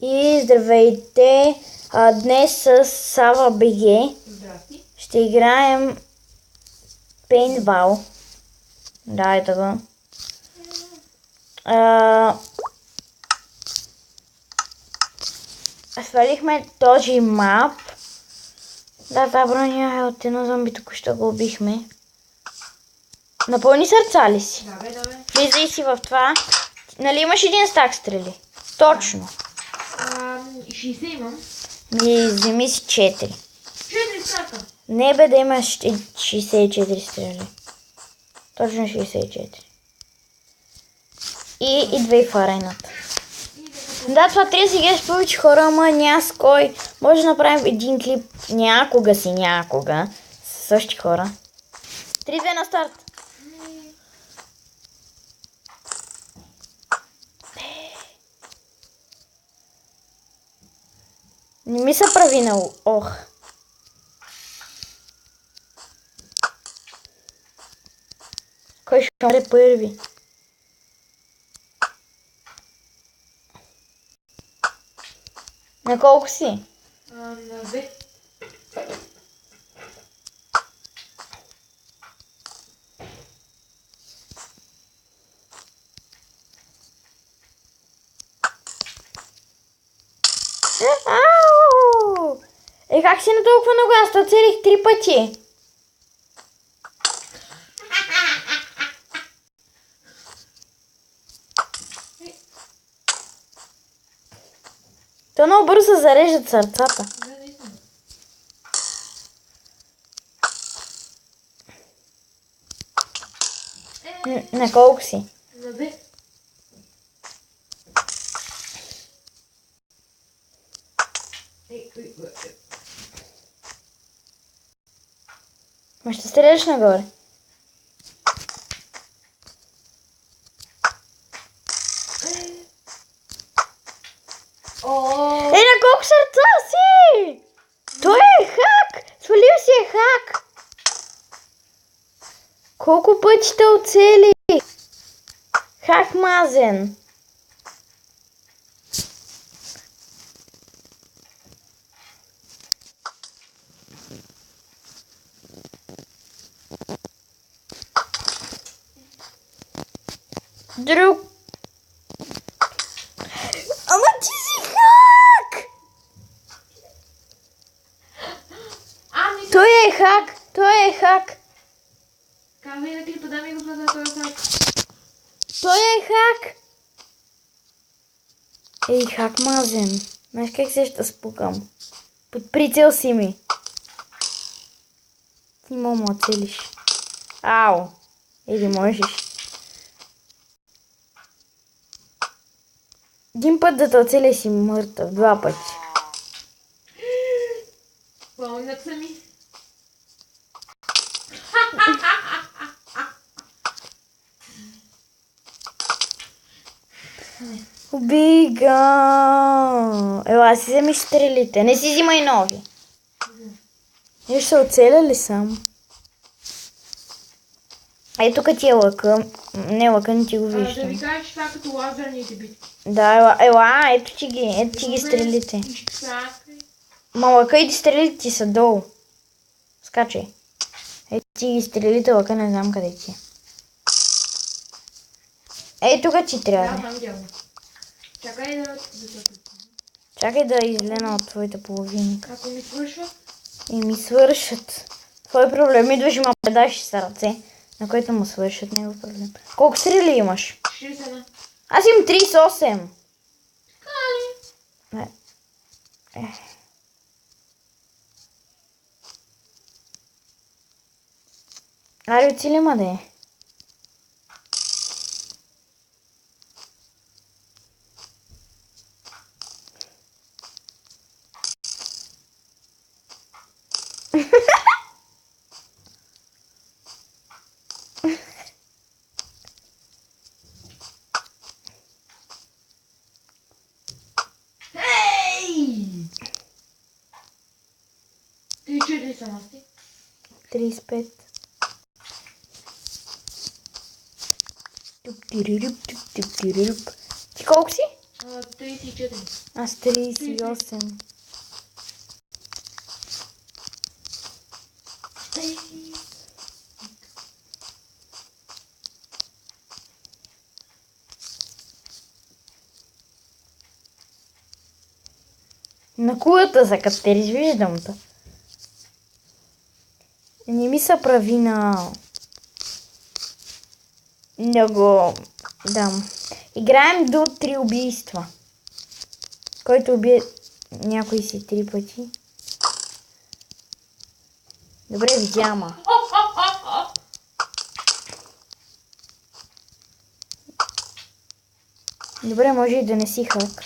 И здравейте! Днес с Сава БГ ще играем Paintball. Да, ето го. Свалихме този мап. Да, тази броня е от едно зомби, току-що го убихме. Напълни сърца ли си? Да, бе. Влизай си в това. Нали имаш един стак стрели? Точно. 60 имам. Вземи си 4. 4 стака. Не бе да имаш 64 стрели. Точно 64. И идва и фарайната. Да, това трябва да си гледаш повече хора, ама няма с кой. Може да направим един клип някога с същи хора. 3-2 на старт. Не ми се прави на ох. Кой ще умре първи? На колко си? На 2. Ау! Как си на толкова много? Аз то целих 3 пъти. То много бързо се зареждат сърцата. На колко си? На 2. Ма ще стреляш нагоре. На колко сърца си? Той е хак! Свалил си е хак! Колко пъти те оцели? Хак мазен. Друг. Ама ти си хак! Той е хак! Казвай на клипа, дами и господа, той е хак. Той е хак! Ей, хак мазен. Знаеш как се ще спукам? Под прицел си ми. Ти мога ме оцелиш. Ау! Или можеш. Един път да те оцеля си мъртъв. 2 пъти. Пълнят са ми. Убига! Ела си вземи стрелите. Не си взимай нови. И ще се оцеля ли сам? Ето тук ти е лъка. Не лъка, не ти го Да виждам. ви кажеш това като лазерните битки. Да, ела, ето ти ги стрелите. Ма лъка и стрелите са долу. Скачай. Ето ти ги стрелите, лъка не знам къде ти е. Ей, тук ти трябва. Да, там дяло. Чакай да... Чакай да излена от твоята половинка. Ако ми свършва? И ми свършат. Твой проблем идваш и ма предаш с ръце, на който му свършат, него проблем. Колко стрели имаш? 61. Аз имам 38. Кали? Аре, оцели ма да е. Ти 4 са масти. 35. Ти колко си? 34. Аз 38. На кулата за катериш, виждам те. Не ми се прави на... Да го дам. Играем до 3 убийства. Който убие някой си 3 пъти. Добре, видяма. Добре, може и да не си хак.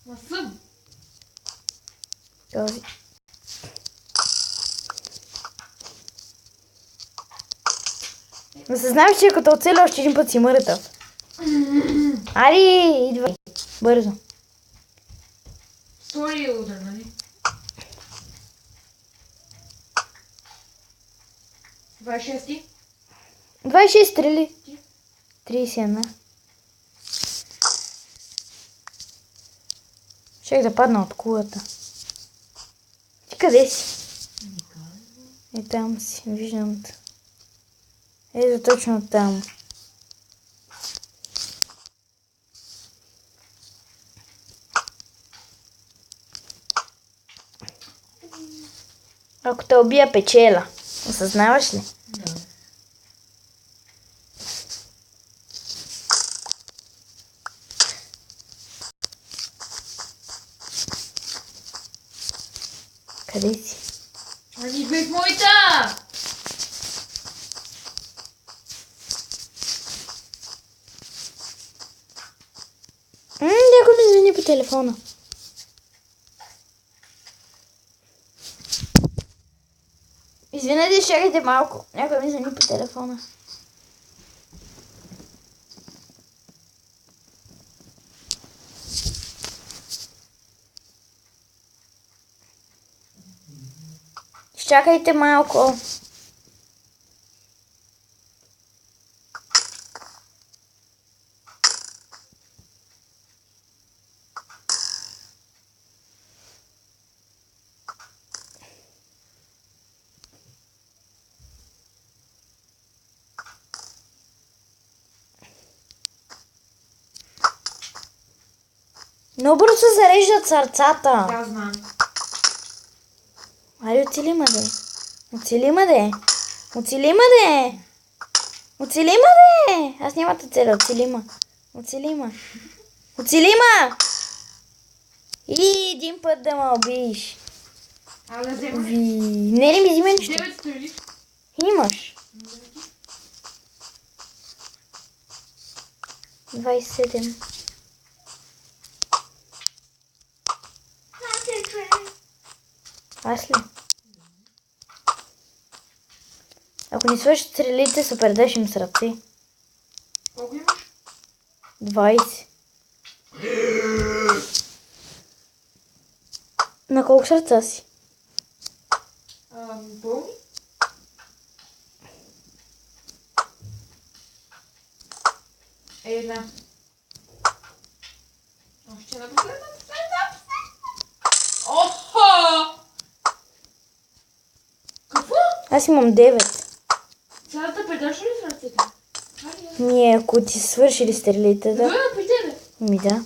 Ма съм. Този. Но се знаеш, че като оцеля още един път си мъртъв. Ари, идвай. Бързо. Втори удар, нали? 26. 26 стрели. 31. Чек да падна от кулата. Ти къде си? Е, там си. Виждам те. Ето точно там. Ако те убия, печела. Осъзнаваш ли? Да. Къде си? Ами идвай в моята! Някой ми звъни по телефона. Извинете, чакайте малко. Някой ми звъни по телефона. Чакайте малко. Много бързо се зареждат сърцата. Да, знам. Айде, оцели ма де. Оцели ма де. Оцели ма де. Оцели ма де. Аз няма да целя. Оцели ма. Оцели ма. Оцели ма. И един път да ме убиеш. А да взема. Не ли ми взима нищо? 9 стрели. Имаш. 27. Аз ли? Ако ни свършат стрелите, се предашим с ръце. Колко имаш? 20. На колко сърца си? Пълни? Една. Още една последна. Охо! Какво? Аз имам 9. Сега да предаш ли с ръцете? Ние, ако ти свършили стрелите, да. Да, при тебе. Ми да.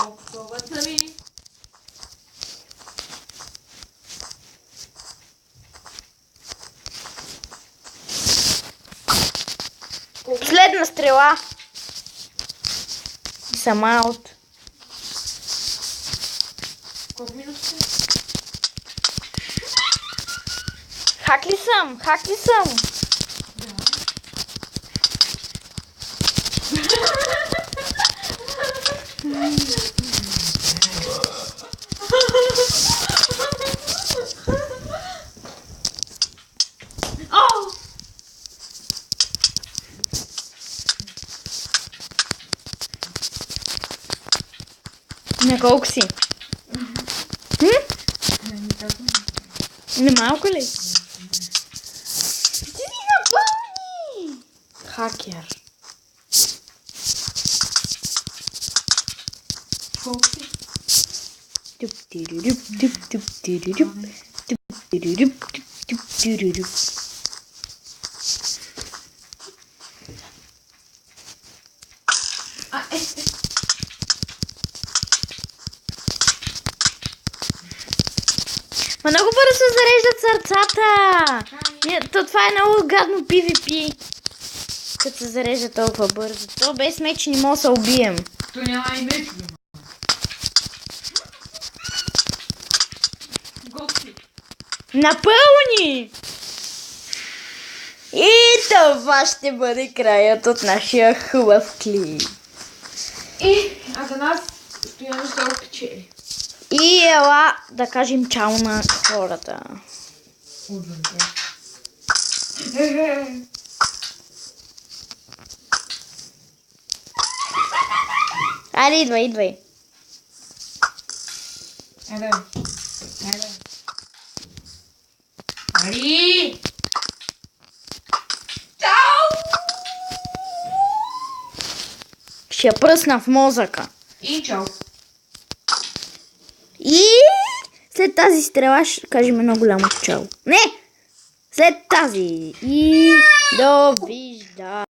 О, това са ми. Последна стрела. И съм аут. Колко минути са? Хак ли съм? Хак ли съм? На колко си? Не малко ли? Хакер. Колко си? Ма много бързо се зареждат сърцата! Това е много гадно PvP. Като се зарежда толкова бързо. То без меч не мога да се убием. То няма и меч, бе. Готви. Напълни! И това ще бъде краят от нашия хубав клип. А за нас Стояно Стол печели. И ела да кажем чао на хората. Отвън. Айде, идвай. Айде. Ари! Чао! Ще я пръсна в мозъка. И чао. И след тази стрела ще кажем едно голямо чао. Не! След тази. И довиждане.